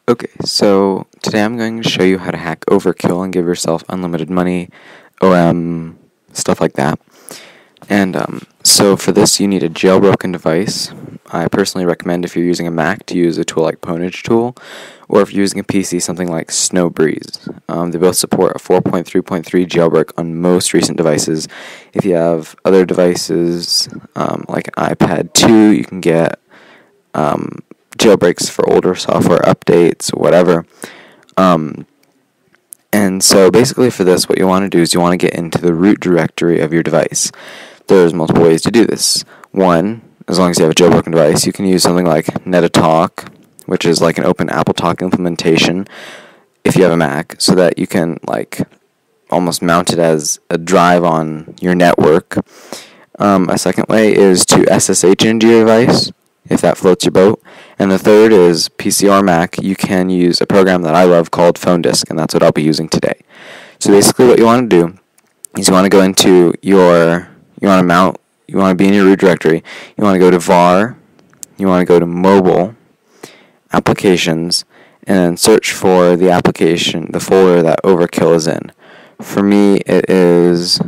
Okay, so today I'm going to show you how to hack Overkill and give yourself unlimited money, OM, stuff like that. And so for this you need a jailbroken device. I personally recommend if you're using a Mac to use a tool like Pwnage Tool, or if you're using a PC, something like Snowbreeze. They both support a 4.3.3 jailbreak on most recent devices. If you have other devices like an iPad 2, you can get jailbreaks for older software updates, whatever. And so basically for this, what you want to do is you want to get into the root directory of your device. There's multiple ways to do this. One, as long as you have a jailbroken device, you can use something like NetaTalk, which is like an open AppleTalk implementation if you have a Mac, so that you can like almost mount it as a drive on your network. A second way is to SSH into your device, if that floats your boat. And the third is PC or Mac. You can use a program that I love called Phone Disk, and that's what I'll be using today. So basically what you want to do is you want to go into you want to be in your root directory. You want to go to var, you want to go to mobile, applications, and then search for the application, the folder that Overkill is in. For me, it is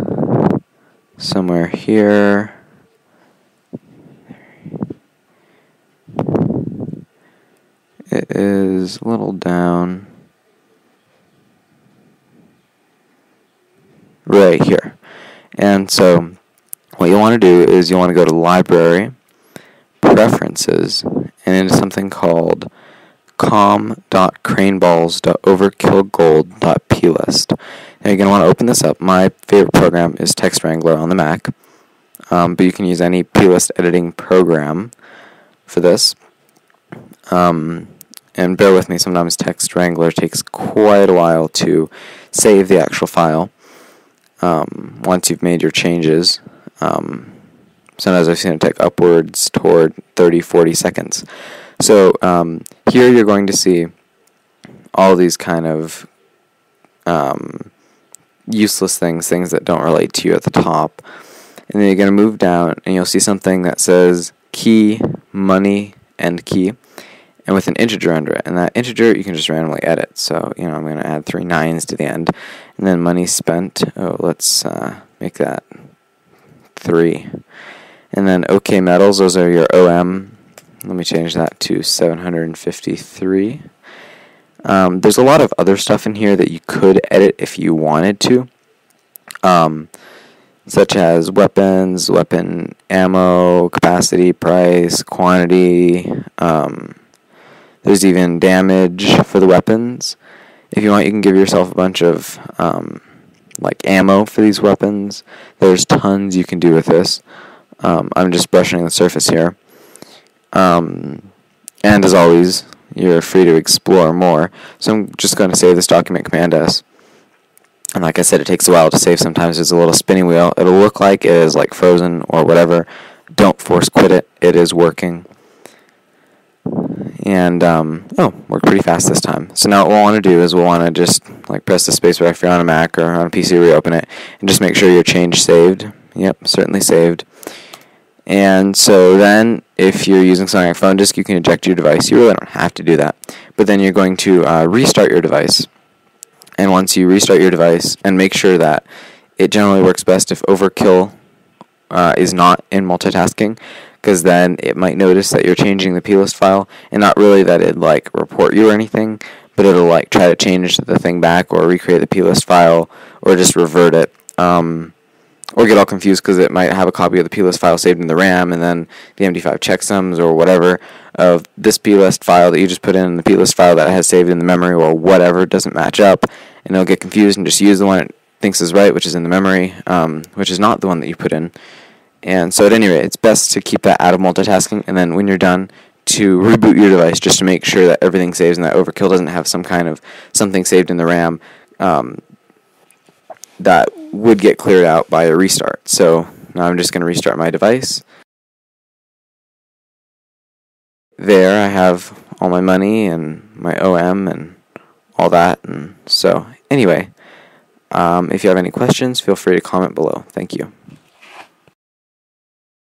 somewhere here. It is a little down. Right here. And so what you want to do is you want to go to Library, Preferences, and into something called com.craneballs.overkillgold.plist. Now you're going to want to open this up. My favorite program is Text Wrangler on the Mac, but you can use any plist editing program for this. And bear with me, sometimes Text Wrangler takes quite a while to save the actual file once you've made your changes. Sometimes I've seen it take upwards toward 30-40 seconds. So here you're going to see all these kind of useless things that don't relate to you at the top. And then you're going to move down and you'll see something that says key, money, end key, and with an integer under it. And that integer you can just randomly edit. So, I'm going to add 3 9s to the end. And then money spent, let's make that 3. And then OK metals, those are your OM. Let me change that to 753. There's a lot of other stuff in here that you could edit if you wanted to, such as weapons, weapon ammo, capacity, price, quantity. There's even damage for the weapons. If you want, you can give yourself a bunch of ammo for these weapons. There's tons you can do with this. I'm just brushing the surface here. And as always, you're free to explore more. So I'm just going to save this document, Command S. And like I said, it takes a while to save. Sometimes there's a little spinning wheel. It'll look like it is like frozen or whatever. Don't force quit it. It is working. And, worked pretty fast this time. So now what we'll want to do is we'll want to just press the spacebar if you're on a Mac or on a PC, reopen it, and just make sure your change saved. Yep, certainly saved. And so then, if you're using something like Phone Disk, you can eject your device. You really don't have to do that. But then you're going to restart your device. And once you restart your device, and make sure that it generally works best if Overkill is not in multitasking, because then it might notice that you're changing the plist file, and not really that it'd report you or anything, but it'll try to change the thing back, or recreate the plist file, or just revert it, or get all confused because it might have a copy of the plist file saved in the RAM, and then the MD5 checksums or whatever of this plist file that you just put in the plist file that it has saved in the memory or whatever doesn't match up, and it'll get confused and just use the one it thinks is right, which is in the memory, which is not the one that you put in. And so at any rate, it's best to keep that out of multitasking, and then when you're done, to reboot your device just to make sure that everything saves and that Overkill doesn't have some kind of something saved in the RAM that would get cleared out by a restart. So now I'm just going to restart my device. There I have all my money and my OM and all that. And so anyway, if you have any questions, feel free to comment below. Thank you.